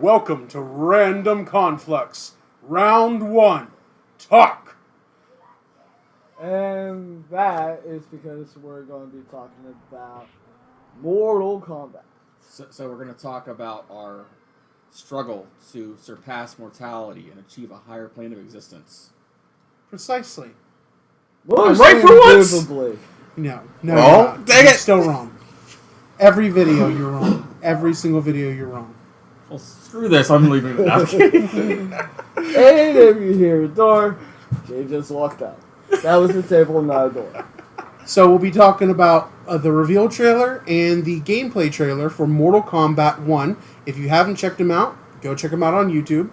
Welcome to Random Conflux. Round 1. Talk. And that is because we're going to be talking about Mortal Kombat. So we're going to talk about our struggle to surpass mortality and achieve a higher plane of existence. Precisely. Most right for once! indubitably. No, Oh, you're not. dang You're it. still wrong. Every video you're wrong. Every single video you're wrong. Well, screw this. I'm leaving it now. And if you hear a door, Jay just walked out. That was the table, not a door. So we'll be talking about the reveal trailer and the gameplay trailer for Mortal Kombat 1. If you haven't checked them out, go check them out on YouTube.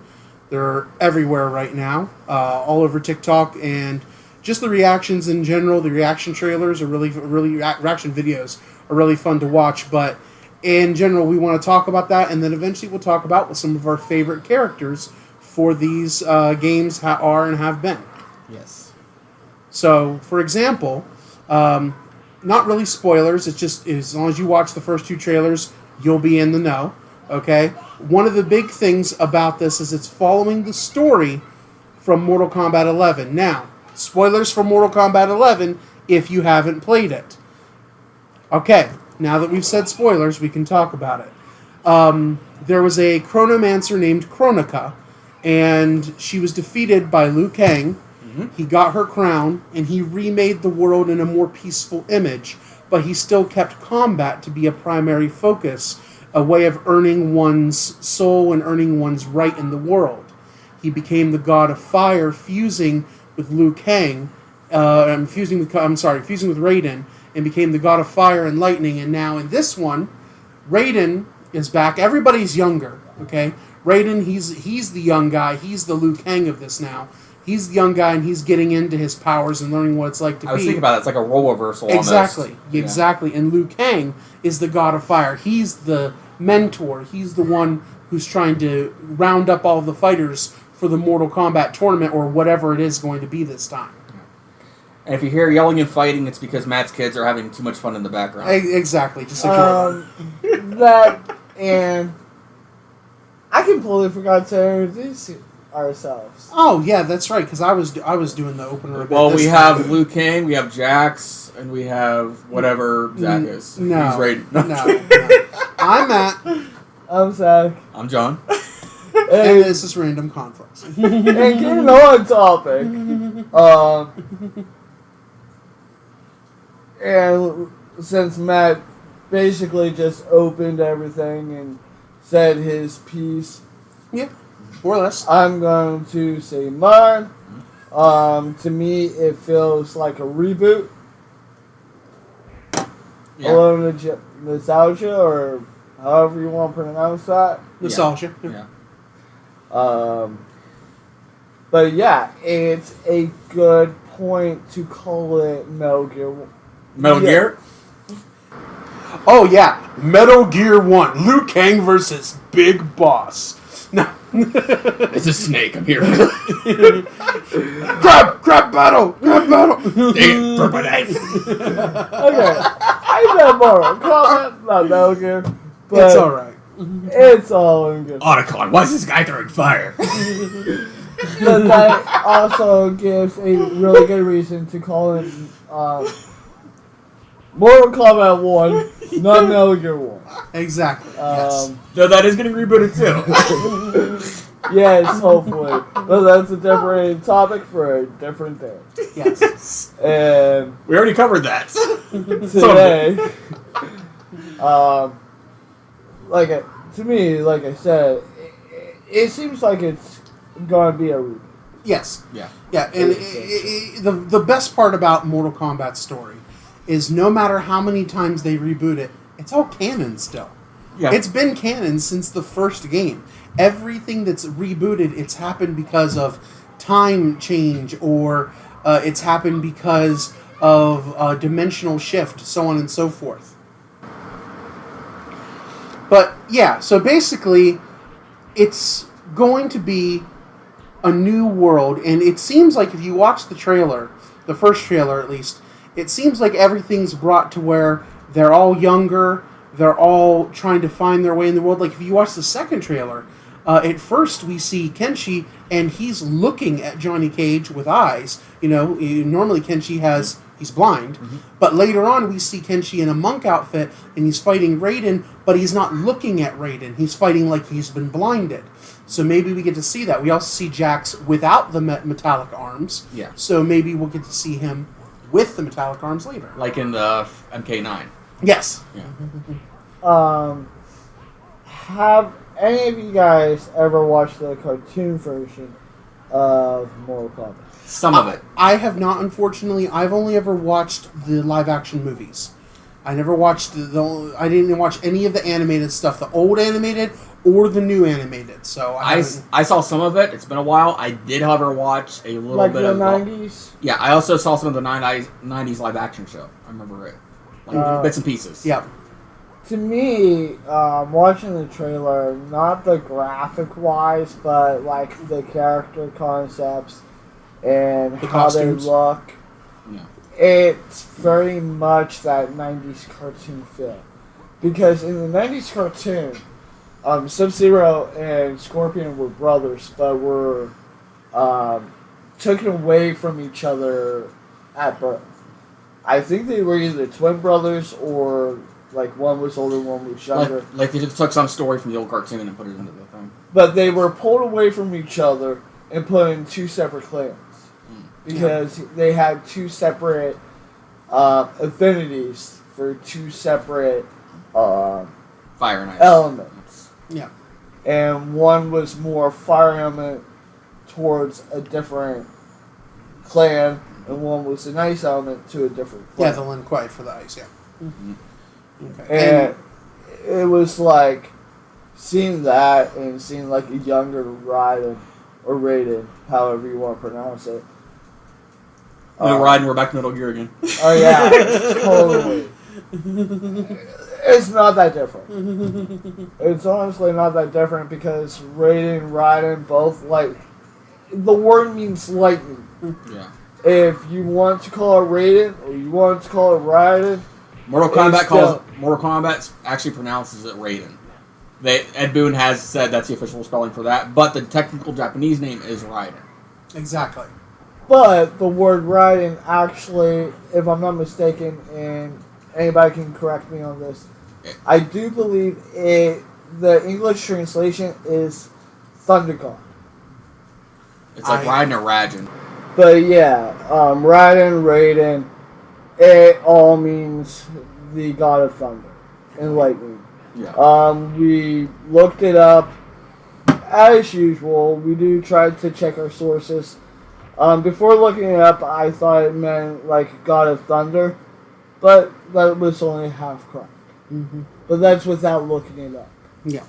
They're everywhere right now, all over TikTok, and just the reactions in general. The reaction trailers are reaction videos are really fun to watch. But in general, we want to talk about that, and then eventually we'll talk about what some of our favorite characters for these games are and have been. Yes. So, for example, not really spoilers. It's just as long as you watch the first two trailers, you'll be in the know. Okay. One of the big things about this is it's following the story from Mortal Kombat 11. Now, spoilers for Mortal Kombat 11 if you haven't played it. Okay. Now that we've said spoilers, we can talk about it. There was a chronomancer named Kronika, and she was defeated by Liu Kang. He got her crown, and he remade the world in a more peaceful image, but he still kept combat to be a primary focus, a way of earning one's soul and earning one's right in the world. He became the god of fire, fusing with Liu Kang, fusing with Raiden, and became the god of fire and lightning. And now in this one, Raiden is back. Everybody's younger, okay? Raiden, he's the young guy. He's the Liu Kang of this now. He's the young guy, and he's getting into his powers and learning what it's like to be. I was thinking about it. It's like a role reversal Exactly. almost. Exactly. And Liu Kang is the god of fire. He's the mentor. He's the one who's trying to round up all the fighters for the Mortal Kombat tournament or whatever it is going to be this time. And if you hear yelling and fighting, it's because Matt's kids are having too much fun in the background. Exactly. Just ignore them. That, and I completely forgot to introduce ourselves. Oh yeah, that's right. Because I was doing the opener. A bit Well, this we time. have Liu Kang, we have Jax, and we have whatever Zach is. No, He's Raiden. no. I'm Matt, I'm Zach. I'm John. and this is Random Conflicts. And getting on topic, and since Matt basically just opened everything and said his piece, Yeah, more or less. I'm going to say mine. To me, it feels like a reboot. Yeah. A little nostalgia, or however you want to pronounce that. Nostalgia. Yeah. But yeah, it's a good point to call it Metal Gear. Metal Yeah. Gear? Oh yeah, Metal Gear 1, Liu Kang versus Big Boss. No. It's a snake, I'm here. Grab battle! Dang it, burn my knife. Okay, I know Mortal Kombat, not Metal Gear, but It's alright. It's all in good. Otacon, why is this guy throwing fire? But that also gives a really good reason to call it Mortal Kombat 1, not Metal Gear 1. Exactly. Yes. No, that is getting rebooted too. Yes, hopefully. But that's a different topic for a different day. Yes. And We already covered that. today, to me, like I said, it seems like it's going to be a reboot. Yes. Yeah. Yeah, and the best part about Mortal Kombat's story is no matter how many times they reboot it, it's all canon still. Yeah. It's been canon since the first game. Everything that's rebooted, it's happened because of time change, or it's happened because of dimensional shift, so on and so forth. But yeah, so basically, it's going to be a new world, and it seems like if you watch the trailer, the first trailer at least, it seems like everything's brought to where they're all younger, they're all trying to find their way in the world. Like if you watch the second trailer, At first, we see Kenshi, and he's looking at Johnny Cage with eyes. Normally Kenshi he's blind, but later on we see Kenshi in a monk outfit, and he's fighting Raiden, but he's not looking at Raiden. He's fighting like he's been blinded. So maybe we get to see that. We also see Jax without the metallic arms. Yeah. So maybe we'll get to see him with the metallic arms later. Like in the MK9. Yes. Yeah. Have any of you guys ever watched the cartoon version of Mortal Kombat? Some of it. I have not, unfortunately. I've only ever watched the live-action movies. I never watched I didn't watch any of the animated stuff, the old animated or the new animated. So I saw some of it. It's been a while. I did, however, watch a little bit of the 90s. Yeah, I also saw some of the 90s live action show. I remember it, like bits and pieces. Yeah. To me, watching the trailer, not the graphic wise, but like the character concepts and The how costumes. they look, Yeah. it's very much that 90s cartoon feel. Because in the 90s cartoon, Sub-Zero and Scorpion were brothers, but were taken away from each other at birth. I think they were either twin brothers or like one was older, one was younger. Like they just took some story from the old cartoon and put it into the thing. But they were pulled away from each other and put in two separate clans. Because they had two separate affinities for two separate Fire and ice elements. Yeah. And one was more fire element towards a different clan, and one was an ice element to a different clan. Yeah, the Lin Kuei for the ice, yeah. Mm-hmm. Okay. And it was like seeing that and seeing like a younger Raiden, or Raiden, however you want to pronounce it. Raiden, we're back to Metal Gear again. Oh yeah, totally. It's not that different. It's honestly not that different because Raiden and Raiden both like the word means lightning. Yeah. If you want to call it Raiden or you want to call it Raiden, Mortal Kombat actually pronounces it Raiden. Ed Boon has said that's the official spelling for that, but the technical Japanese name is Raiden. Exactly. but the word Raiden actually, if I'm not mistaken, and anybody can correct me on this, I do believe the English translation is Thunder God. It's like Raiden or Rajin. But yeah, Raiden, it all means the god of thunder and lightning. Yeah. We looked it up. As usual, we do try to check our sources. Before looking it up, I thought it meant like god of thunder, but that was only half correct. Mm-hmm. But that's without looking it up. Yeah.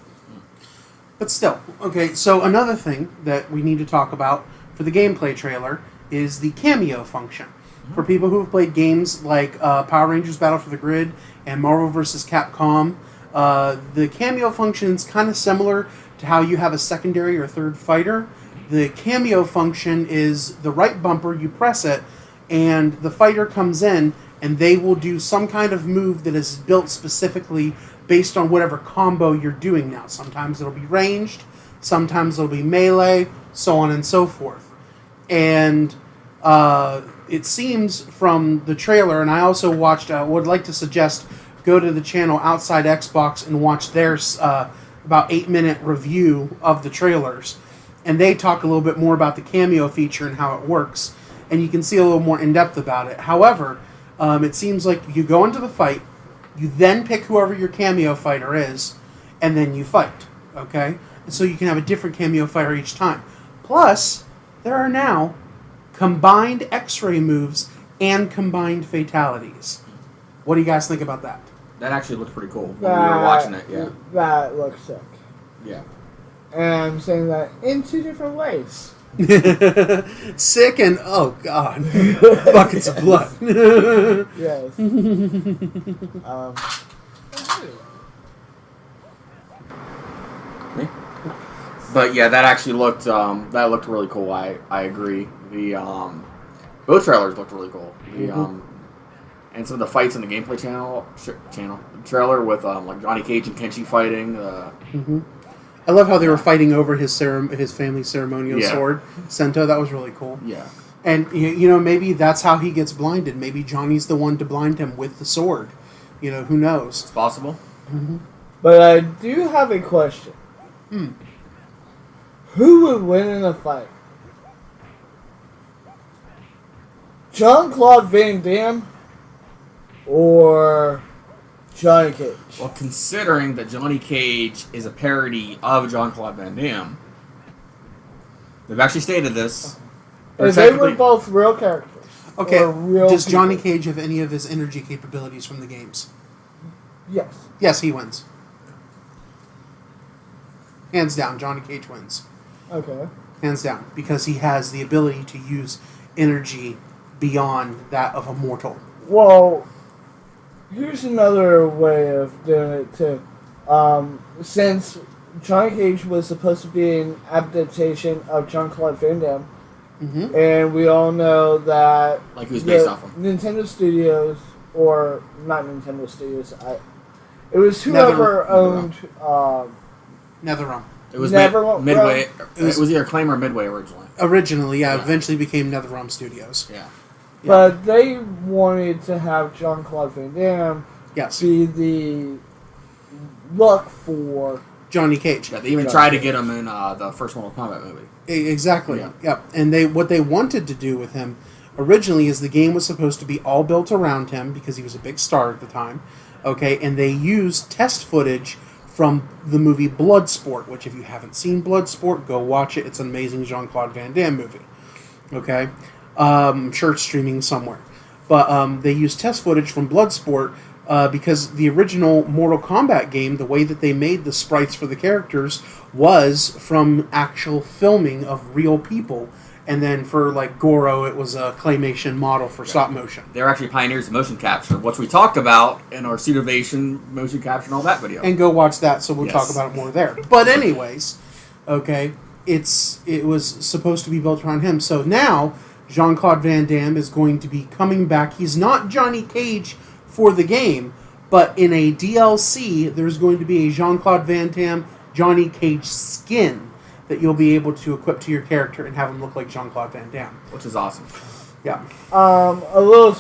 But still, okay, so another thing that we need to talk about for the gameplay trailer is the cameo function. Mm-hmm. For people who have played games like Power Rangers Battle for the Grid and Marvel vs. Capcom, the cameo function is kind of similar to how you have a secondary or third fighter. The cameo function is the right bumper, you press it, and the fighter comes in, and they will do some kind of move that is built specifically based on whatever combo you're doing now. Sometimes it'll be ranged, sometimes it'll be melee, so on and so forth. And it seems from the trailer, and I also watched, would like to suggest, go to the channel Outside Xbox and watch their about 8-minute review of the trailers. And they talk a little bit more about the cameo feature and how it works. And you can see a little more in-depth about it. However, it seems like you go into the fight, you then pick whoever your cameo fighter is, and then you fight, okay? And so you can have a different cameo fighter each time. Plus, there are now combined X-ray moves and combined fatalities. What do you guys think about that? That actually looked pretty cool when we were watching it, yeah. That looks sick. Yeah. And I'm saying that in two different ways. Sick and, oh god, buckets of blood. Yes. But yeah, that actually looked really cool. I agree. The both trailers looked really cool. The and some of the fights in the gameplay channel trailer with like Johnny Cage and Kenshi fighting. I love how they were fighting over his family ceremonial Yeah. sword, Sento. That was really cool. Yeah. And, you know, maybe that's how he gets blinded. Maybe Johnny's the one to blind him with the sword. You know, who knows? It's possible. But I do have a question. Who would win in a fight? Jean-Claude Van Damme or Johnny Cage? Well, considering that Johnny Cage is a parody of Jean-Claude Van Damme, they've actually stated this. If they were both real characters. Okay, or real does people. Johnny Cage have any of his energy capabilities from the games? Yes. Yes, he wins. Hands down, Johnny Cage wins. Okay. Hands down, because he has the ability to use energy beyond that of a mortal. Well, here's another way of doing it too. Since Johnny Cage was supposed to be an adaptation of Jean-Claude Van Damme, and we all know that Like who's based off of? Nintendo Studios, or not Nintendo Studios, it was whoever owned Netherrelm. It was Netherrelm, Midway. It was- It was either Acclaim or Midway originally. Originally, Yeah. eventually became Netherrelm Studios. Yeah. but they wanted to have Jean-Claude Van Damme Yes, be the look for Johnny Cage. Yeah, they even tried to get him in the first Mortal Kombat movie. Exactly. Yeah. Yep. And what they wanted to do with him originally is the game was supposed to be all built around him because he was a big star at the time. Okay, and they used test footage from the movie Bloodsport, which if you haven't seen Bloodsport, go watch it. It's an amazing Jean-Claude Van Damme movie. Okay, I'm sure it's streaming somewhere, but they used test footage from Bloodsport. Because the original Mortal Kombat game, the way that they made the sprites for the characters was from actual filming of real people. And then for, like, Goro, it was a claymation model for stop motion. They're actually pioneers of motion capture, which we talked about in our Pseudovation motion capture and all that video. And go watch that, so we'll Yes. talk about it more there. But anyways, okay, it was supposed to be built around him. So now, Jean-Claude Van Damme is going to be coming back. He's not Johnny Cage for the game, but in a DLC, there's going to be a Jean-Claude Van Damme Johnny Cage skin that you'll be able to equip to your character and have him look like Jean-Claude Van Damme. Which is awesome. Yeah. a little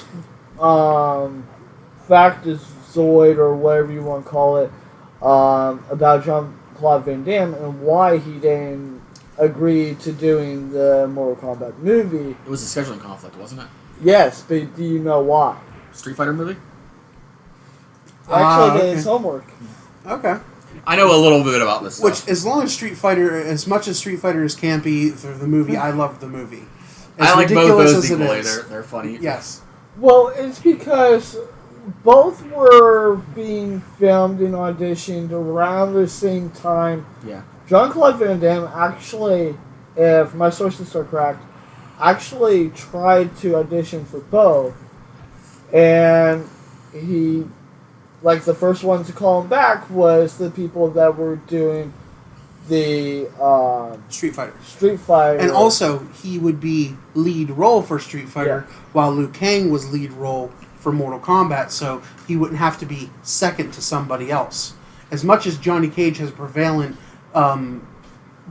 factozoid or whatever you want to call it about Jean-Claude Van Damme and why he didn't agree to doing the Mortal Kombat movie. It was a scheduling conflict, wasn't it? Yes, but do you know why? Street Fighter movie? Actually, did okay. his homework. Okay. I know a little bit about this stuff. Which, as long as Street Fighter, as much as Street Fighter is campy for the movie, I loved the movie. As I like both ridiculous those as it equally. is. They're funny. Yes. Well, it's because both were being filmed and auditioned around the same time. Yeah. Jean-Claude Van Damme actually, if my sources are correct, actually tried to audition for both. And he, like, the first one to call him back was the people that were doing the Street Fighter. Street Fighter. And also, he would be lead role for Street Fighter, while Liu Kang was lead role for Mortal Kombat, so he wouldn't have to be second to somebody else. As much as Johnny Cage has a prevalent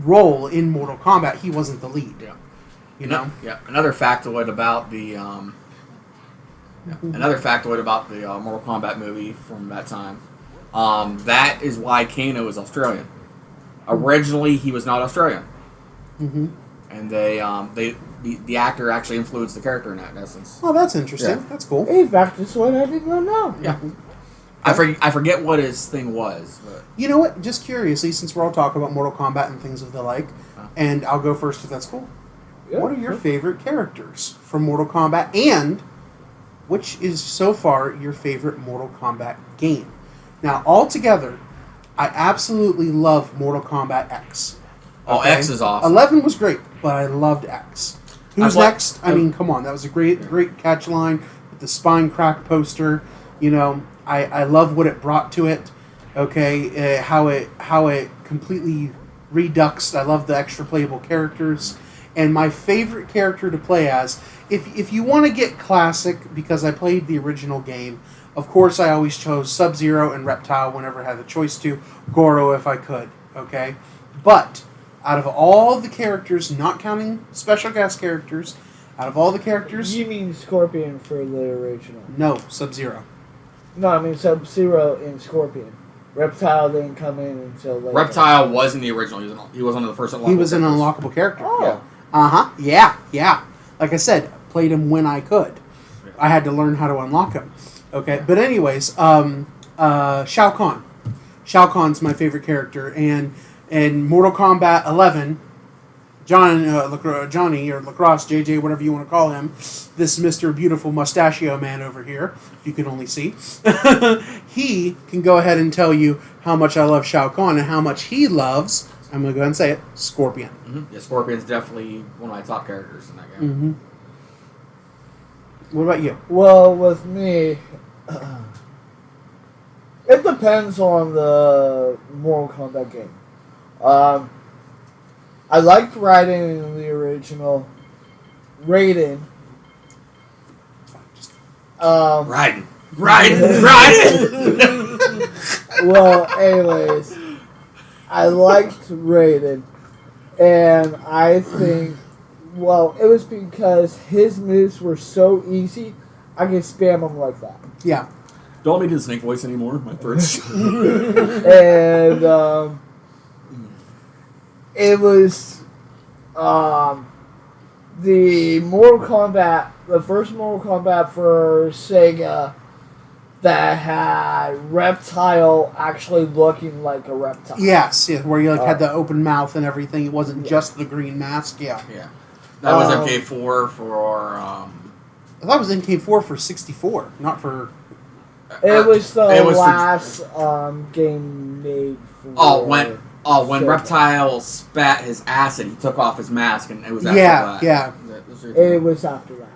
role in Mortal Kombat, he wasn't the lead. Yeah. You know? Yeah. Another factoid about the Mortal Kombat movie from that time. That is why Kano is Australian. Originally, he was not Australian. Mm-hmm. And the actor actually influenced the character in that, in essence. Oh, that's interesting. Yeah. That's cool. In fact, this one I did not know. Yeah. I forget what his thing was, but You know what? Just curiously, since we're all talking about Mortal Kombat and things of the like, and I'll go first if that's cool. Yeah. What are your favorite characters from Mortal Kombat, and which is so far your favorite Mortal Kombat game? Now, altogether, I absolutely love Mortal Kombat X. Oh, X is awesome. 11 was great, but I loved X. Who's I like- next? I mean, come on. That was a great catch line with the spine crack poster. You know, I love what it brought to it. Okay, how it completely reduxed. I love the extra playable characters. And my favorite character to play as, if you want to get classic, because I played the original game, of course I always chose Sub-Zero and Reptile whenever I had the choice to. Goro if I could. Okay? But out of all the characters, not counting special guest characters, out of all the characters, You mean Scorpion for the original? no, Sub-Zero. No, I mean Sub-Zero and Scorpion. Reptile didn't come in until later. Reptile was in the original. He was one of the first unlockable He was an characters. unlockable character. Oh. Yeah. Uh-huh. Yeah. Like I said, played him when I could. I had to learn how to unlock him. Okay, but anyways, Shao Kahn. Shao Kahn's my favorite character, and in Mortal Kombat 11, Johnny or Lacrosse, JJ, whatever you want to call him, this Mr. Beautiful Mustachio man over here, if you can only see, he can go ahead and tell you how much I love Shao Kahn and how much he loves, I'm going to go ahead and say it, Scorpion. Mm-hmm. Yeah, Scorpion's definitely one of my top characters in that game. Mm-hmm. What about you? Well, with me, it depends on the Mortal Kombat game. I liked Raiden in the original. Raiden. Raiden! Well, anyways, I liked Raiden, and I think, well, it was because his moves were so easy, I could spam them like that. Yeah. Don't let me do the snake voice anymore. My throat's... And it was the first Mortal Kombat for Sega that had Reptile actually looking like a reptile. Yes, where you had the open mouth and everything. It wasn't just the green mask. Yeah. Yeah. That was MK4 for... I thought it was MK4 for 64, not for... It was the it was last game made for... when Reptile spat his acid, he took off his mask, and it was after that. Yeah. It was after that.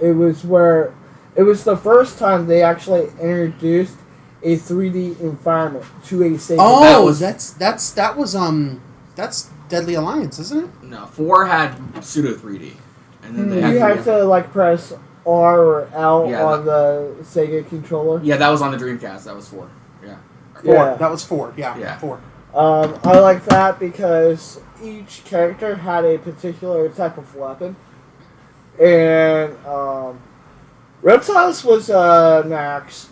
It was where... It was the first time they actually introduced a 3D environment to a Sega. Oh, that's Deadly Alliance, isn't it? No, 4 had pseudo 3D, and then they You had to press R or L on the Sega controller. Yeah, that was on the Dreamcast. That was 4. Yeah. 4. Yeah. That was 4. Yeah. 4. I like that because each character had a particular type of weapon, and Reptiles was an axe.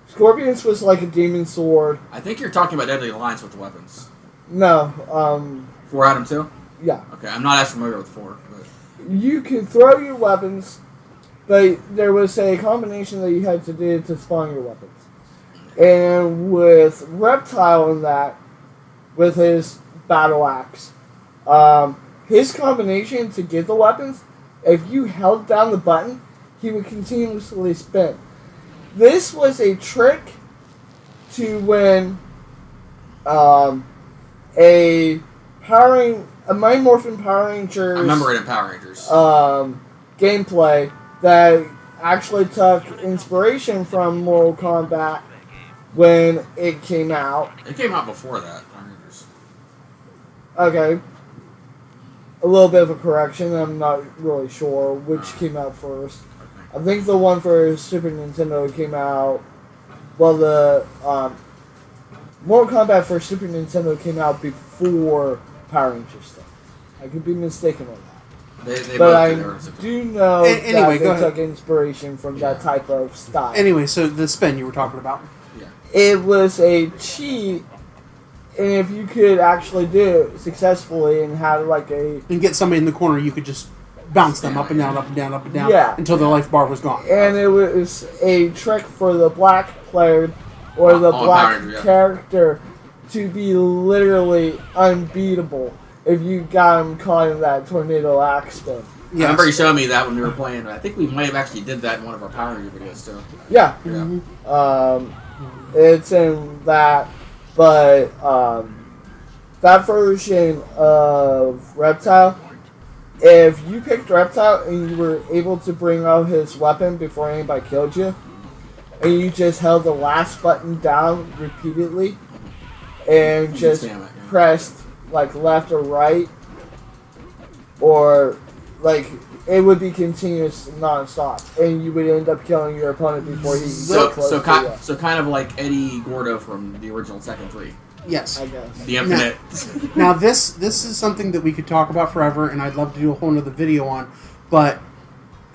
Scorpions was like a demon sword. I think you're talking about Deadly Alliance with the weapons. No. 4 had them too? Yeah. Okay, I'm not as familiar with 4. But... You could throw your weapons, but there was a combination that you had to do to spawn your weapons. And with Reptile in that, with his battle axe, his combination to get the weapons, if you held down the button, he would continuously spin. This was a trick to when a Mighty Morphin Power Rangers... I remember it in Power Rangers. Gameplay that actually took inspiration from Mortal Kombat when it came out. It came out before that, Power Rangers. Okay. A little bit of a correction. I'm not really sure which came out first. Okay. I think the one for Super Nintendo came out... Well, the Mortal Kombat for Super Nintendo came out before Power Rangers stuff. I could be mistaken on that. They But I both do know Anyway, that go they took inspiration from that type of style. Anyway, so the spin you were talking about. Yeah. It was a cheat, and if you could actually do it successfully and have like a... And get somebody in the corner, you could just bounce them up and down, up and down, up and down, Yeah. until the life bar was gone. And it was a trick for the black player or the black Power Ranger, character to be literally unbeatable if you got him caught in that tornado axe spin. I remember you showing me that when we were playing. I think we might have actually did that in one of our Power Ranger videos too. Yeah. Mm-hmm. It's in that, but that version of Reptile, if you picked Reptile and you were able to bring out his weapon before anybody killed you, and you just held the last button down repeatedly, and just pressed like left or right, or like it would be continuous non-stop, and you would end up killing your opponent before he got close to you. So kind of like Eddie Gordo from the original Tekken 3. Yes. I guess. The Infinite. Now this is something that we could talk about forever, and I'd love to do a whole nother video on, but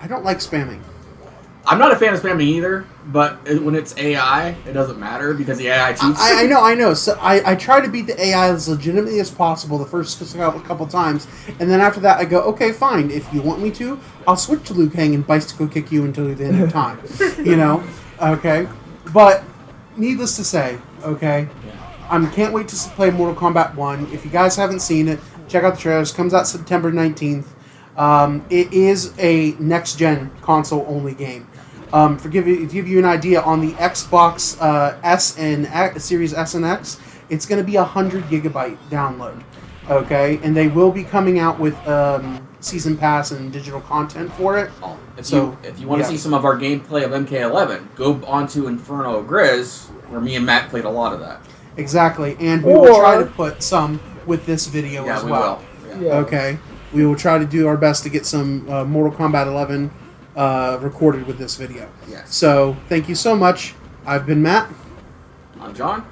I don't like spamming. I'm not a fan of spamming either, but when it's AI, it doesn't matter because the AI cheats. I know. So I try to beat the AI as legitimately as possible the first couple times, and then after that I go, okay, fine. If you want me to, I'll switch to Liu Kang and bicycle kick you until the end of time. You know? Okay? But, needless to say, okay, I can't wait to play Mortal Kombat 1. If you guys haven't seen it, check out the trailers. It comes out September 19th. It is a next-gen console-only game. To give you an idea, on the Xbox S and Series S and X, it's going to be 100 gigabyte download. Okay, and they will be coming out with season pass and digital content for it. If you want to see some of our gameplay of MK11, go onto Inferno Grizz, where me and Matt played a lot of that. Exactly, and we will try to put some with this video as well. We will. Yeah. Okay, we will try to do our best to get some Mortal Kombat 11 recorded with this video. Yes. So, thank you so much. I've been Matt. I'm John.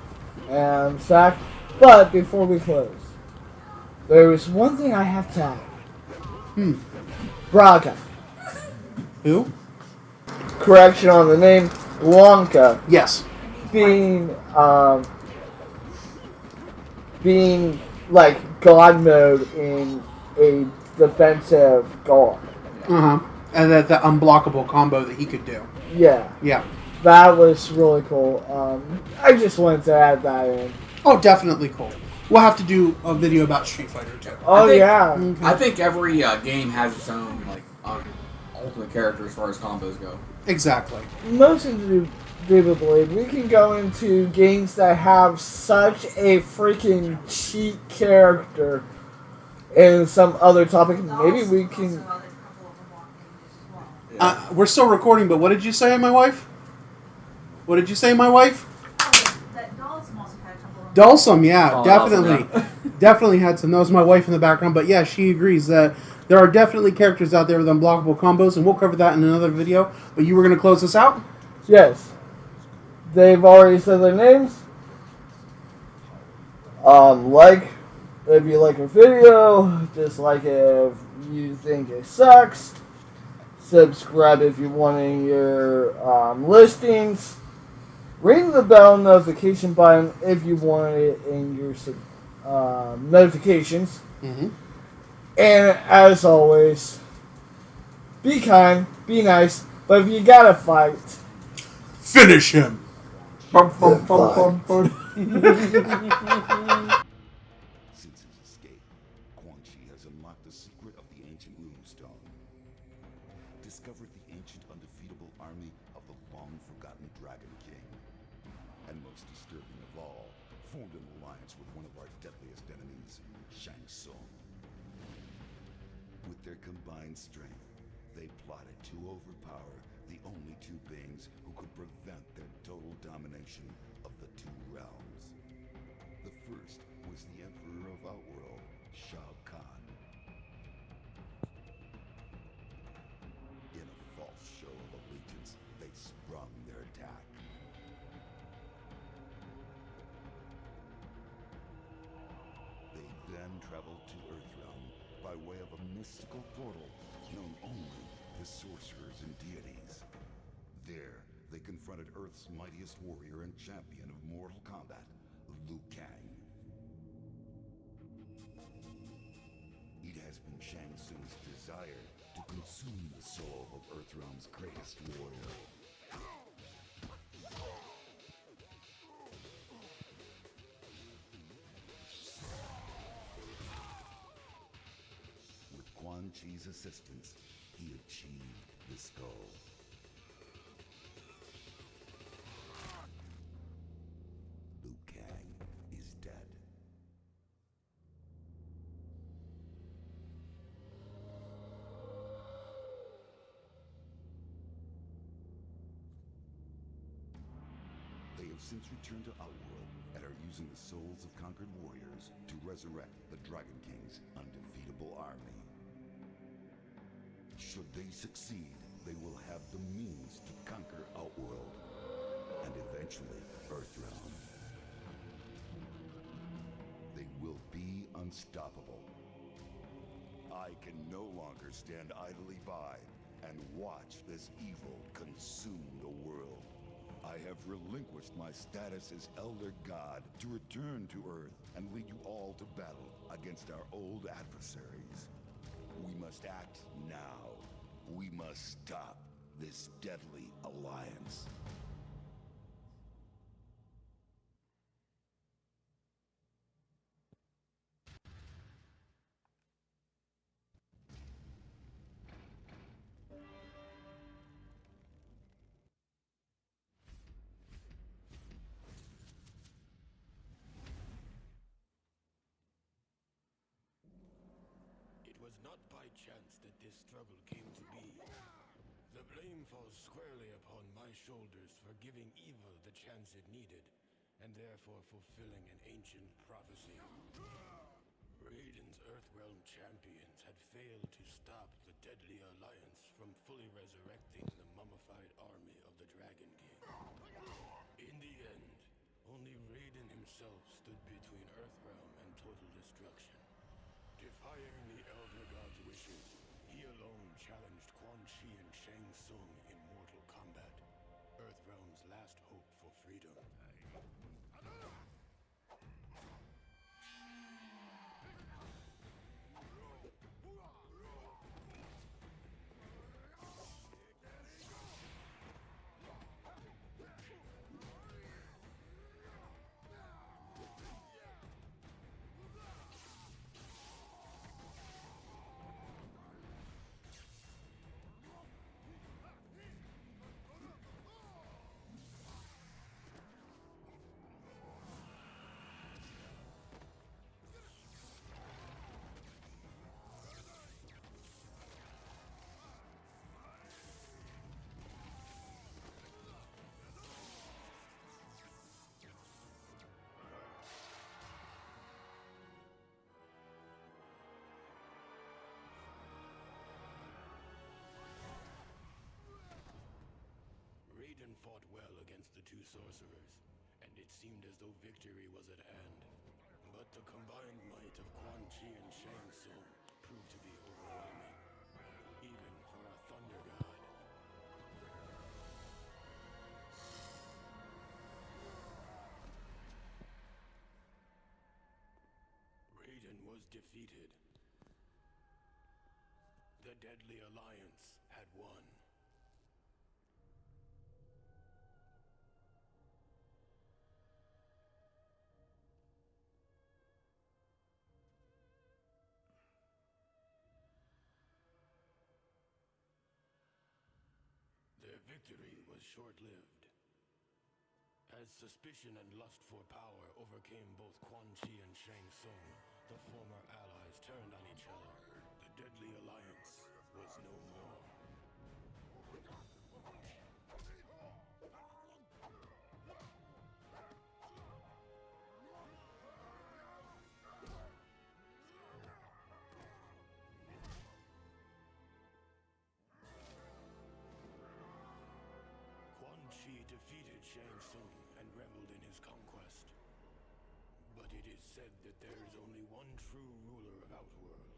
And Zach. But before we close, there is one thing I have to add. Braga. Who? Correction on the name. Blanca. Yes. Being like God mode in a defensive guard. Uh-huh. And that the unblockable combo that he could do. Yeah. Yeah. That was really cool. I just wanted to add that in. Oh, definitely cool. We'll have to do a video about Street Fighter too. Oh, yeah. Okay. I think every game has its own ultimate character as far as combos go. Exactly. Most indubitably, we can go into games that have such a freaking cheat character and some other topic. Maybe we can... We're still recording, but what did you say, my wife? What did you say, my wife? That Dawson also had a couple of... Dulcim, yeah, Oh, definitely. Dulcim, Definitely had some. That was my wife in the background, but yeah, she agrees that there are definitely characters out there with unblockable combos, and we'll cover that in another video. But you were going to close this out? Yes. They've already said their names. If you like a video, dislike it if you think it sucks. Subscribe if you want in your listings. Ring the bell notification button if you want it in your notifications. Mm-hmm. And as always, be kind, be nice, but if you gotta fight, Finish him! Since his escape, Quan Chi has unlocked the secret of the ancient runestone, discovered the ancient undefeatable army of the long-forgotten Dragon King, and most disturbing of all, formed an alliance with one of our deadliest enemies, Shang Tsung. With their combined strength, they plotted to overpower the only two beings who could prevent their total domination of the two realms. The first was the Emperor of Outworld, Shao Kahn. In a false show of allegiance, they sprung their attack. They then traveled to Earthrealm by way of a mystical portal known only to sorcerers and deities. There, they confronted Earth's mightiest warrior and champion of Mortal Kombat, Liu Kang. It has been Shang Tsung's desire to consume the soul of Earthrealm's greatest warrior. With Quan Chi's assistance, he achieved this goal. Liu Kang is dead. They have since returned to Outworld and are using the souls of conquered warriors to resurrect the Dragon King's undefeatable army. Should they succeed, they will have the means to conquer Outworld and eventually Earthrealm. They will be unstoppable. I can no longer stand idly by and watch this evil consume the world. I have relinquished my status as Elder God to return to Earth and lead you all to battle against our old adversaries. We must act now. We must stop this deadly alliance. It was not by chance that this struggle came to be. The blame falls squarely upon my shoulders for giving evil the chance it needed, and therefore fulfilling an ancient prophecy. Raiden's Earthrealm champions had failed to stop the Deadly Alliance from fully resurrecting the mummified army of the Dragon King. In the end, only Raiden himself stood between Earthrealm and total destruction. Defying the Elder God's wishes, he alone challenged Quan Chi and Shang Tsung in Mortal Kombat, Earthrealm's last hope for freedom. Raiden fought well against the two sorcerers, and it seemed as though victory was at hand. But the combined might of Quan Chi and Shang Tsung proved to be overwhelming, even for a Thunder God. Raiden was defeated. The Deadly Alliance had won. Their victory was short-lived. As suspicion and lust for power overcame both Quan Chi and Shang Tsung, the former allies turned on each other. The Deadly Alliance was no more. Quan Chi defeated Shang Tsung and reveled in his conquest. But it is said that there is only one true ruler of Outworld.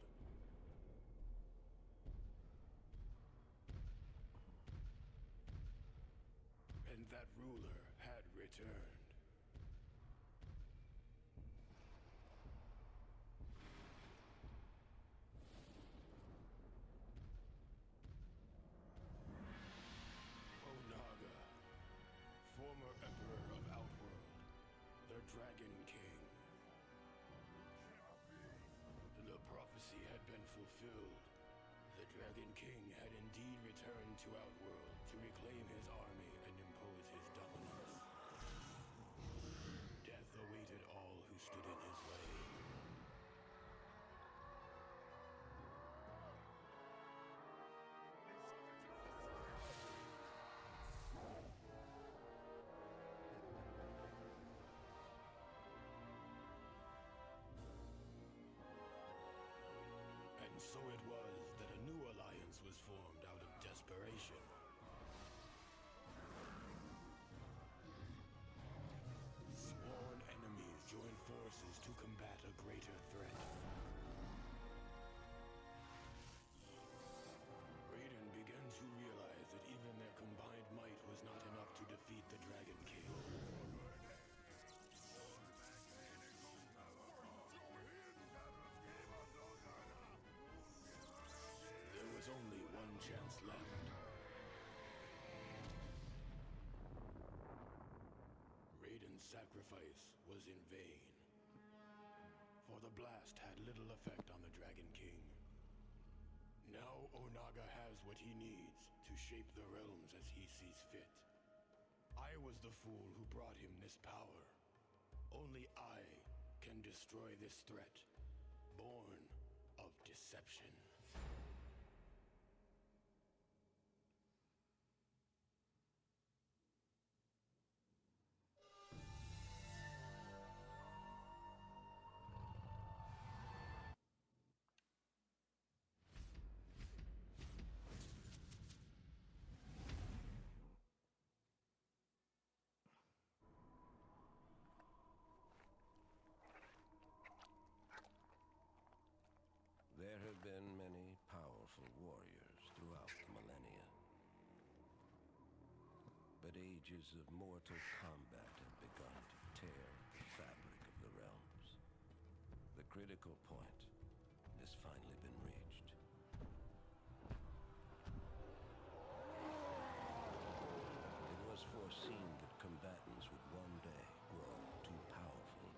And that ruler had returned. Former Emperor of Outworld, the Dragon King. The prophecy had been fulfilled. The Dragon King had indeed returned to Outworld to reclaim his army and impose his dominance. Death awaited all who stood in his way. And so it was that a new alliance was formed. desperation. Sworn enemies join forces to combat a greater threat. Raiden began to realize that even their combined might was not enough to defeat the Dragon King. There was only one chance left. Raiden's sacrifice was in vain, for the blast had little effect on the Dragon King. Now Onaga has what he needs to shape the realms as he sees fit. I was the fool who brought him this power. Only I can destroy this threat, born of deception. There have been many powerful warriors throughout the millennia. But ages of mortal combat have begun to tear at the fabric of the realms. The critical point has finally been reached. It was foreseen that combatants would one day grow too powerful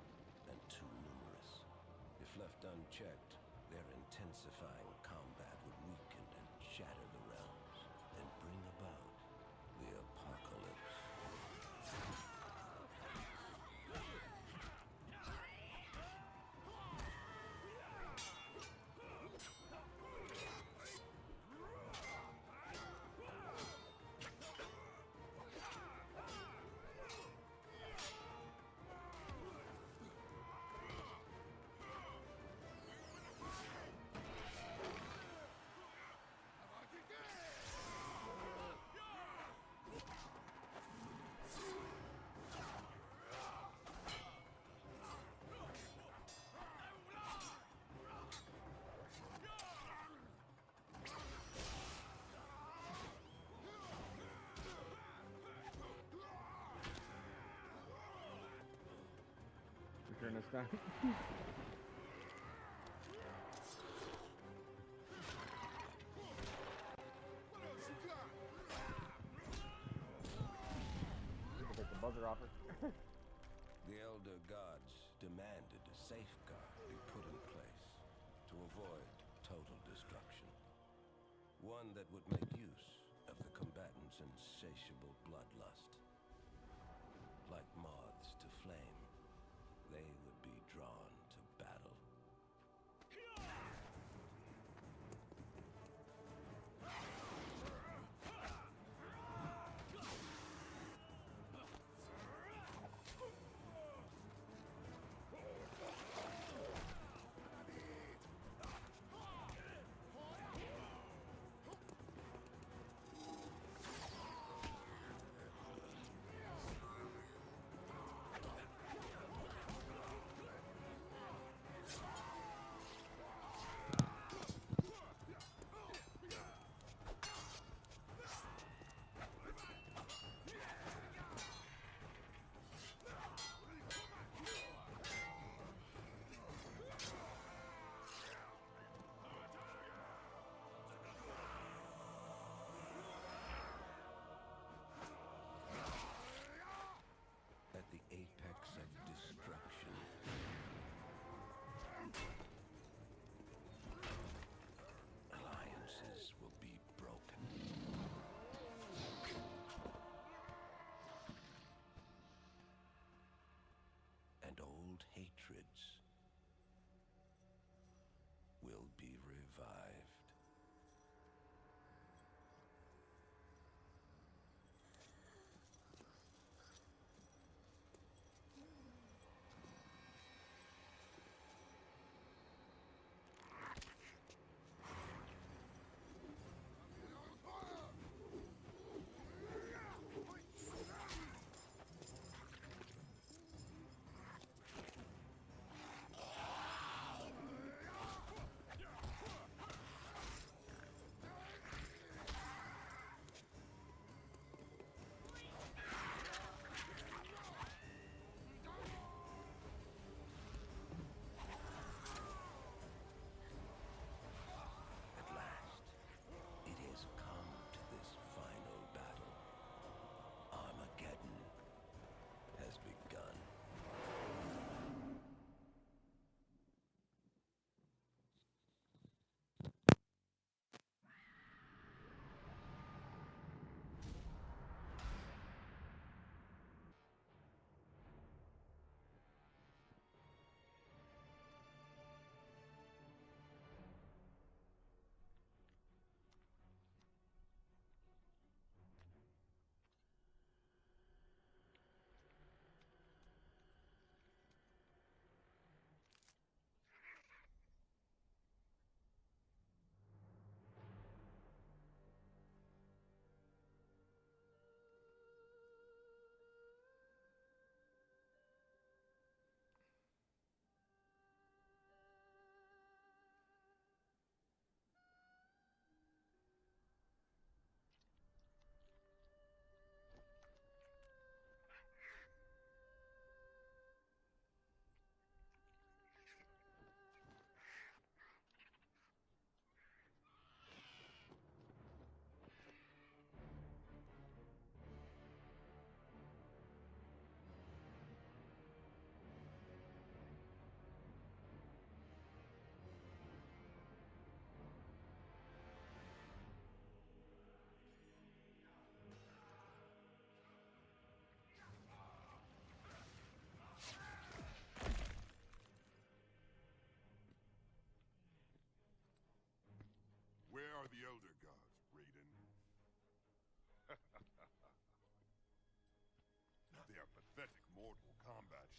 and too numerous. If left unchecked, their intensifying combat would weaken and shatter the realms and bring about the apocalypse. Your turn this time. Take the buzzer off her. The Elder Gods demanded a safeguard be put in place to avoid total destruction. One that would make use of the combatants' insatiable bloodlust. Like moths to flame, they would be drawn to battle.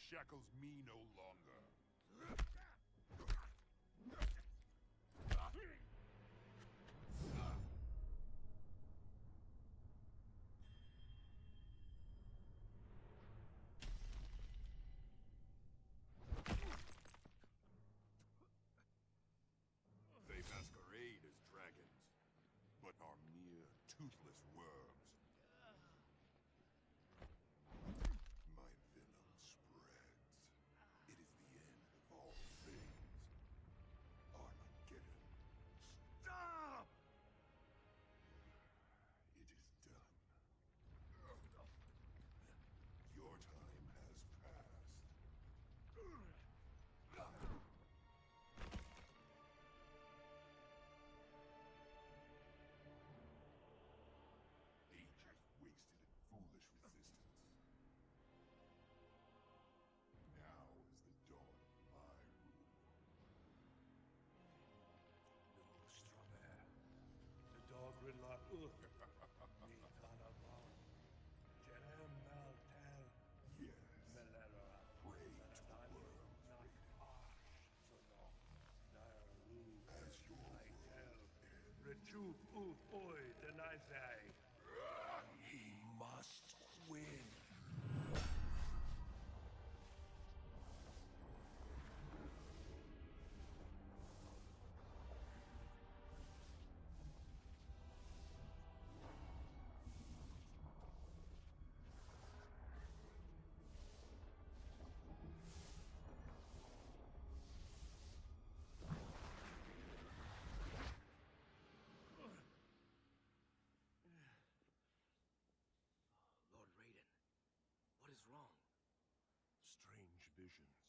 shackles me no longer. They masquerade as dragons, but are mere toothless worms. My venom spreads. It is the end of all things. Armageddon. Stop! It is done. Your time has passed. Ages wasted in foolish resistance. Now is the dawn of my rule. No strawberry. The dog Ridlock. Me Tanabon. Jerem Maltel. Yes. Pray to the world. As your tell. Rejuve Uth Oi Denizai. He must win. Lord Raiden, what is wrong? Strange visions.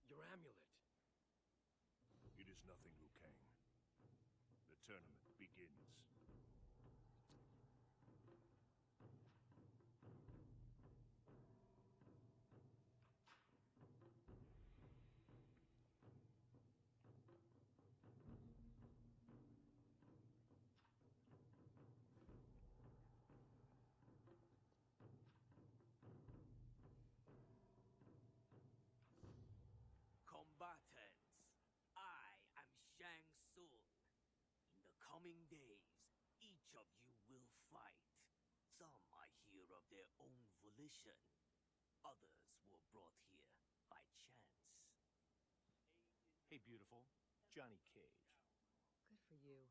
Your amulet. It is nothing, Liu Kang. The tournament begins. Combatants, I am Shang Tsung. In the coming days, each of you will fight. Some are here of their own volition. Others were brought here by chance. Hey, beautiful. Johnny Cage. Good for you.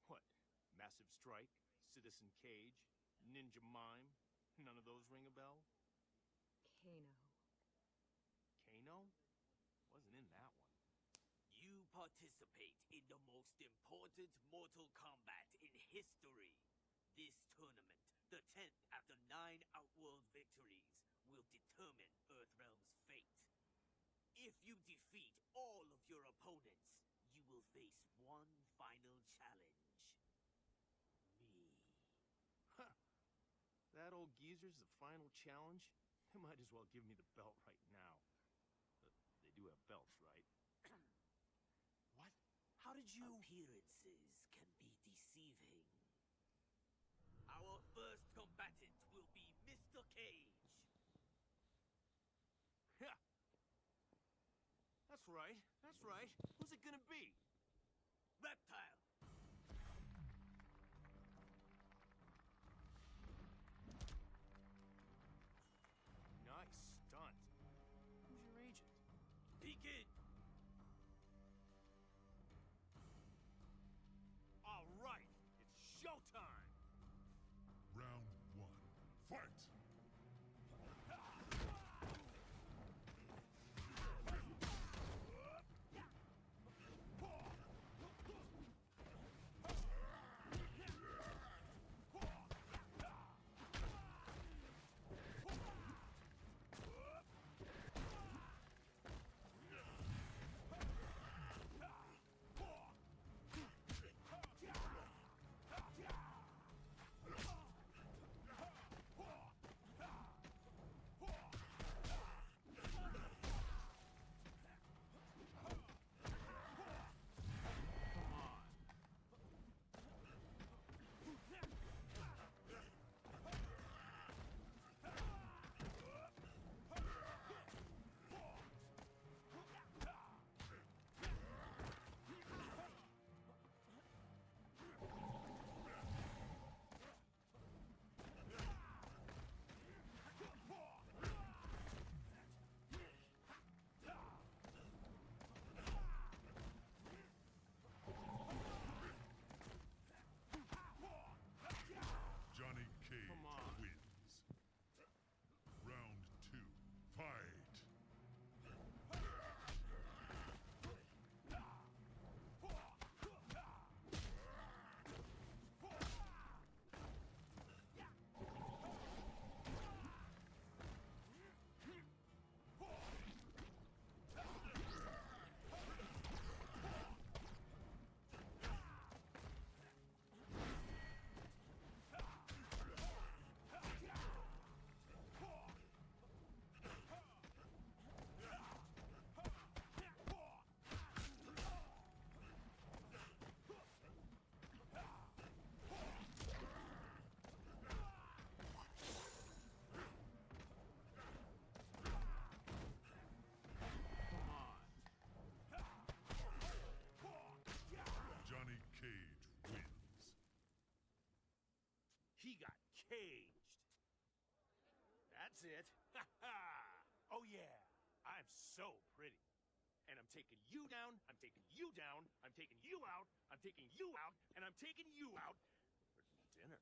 What? Massive Strike? Citizen Cage? Ninja Mime? None of those ring a bell? Kano. Kano? Wasn't in that one. You participate in the most important Mortal Kombat in history. This tournament, the 10th after 9 Outworld victories, will determine Earthrealm's fate. If you defeat all of your opponents, you will face one final challenge. Me. Huh. That old geezer's the final challenge? They might as well give me the belt right now. They do have belts, right? What? How did you... Appearances can be deceiving. Our first combatant will be Mr. Cage. Yeah. That's right. That's right. Who's it gonna be? Reptile. Nice stunt. Who's your agent? Begin. All right, it's showtime. Round 1. Fight! caged. That's it. Ha ha! Oh yeah, I'm so pretty. And I'm taking you down, I'm taking you down, I'm taking you out, I'm taking you out, and I'm taking you out for dinner.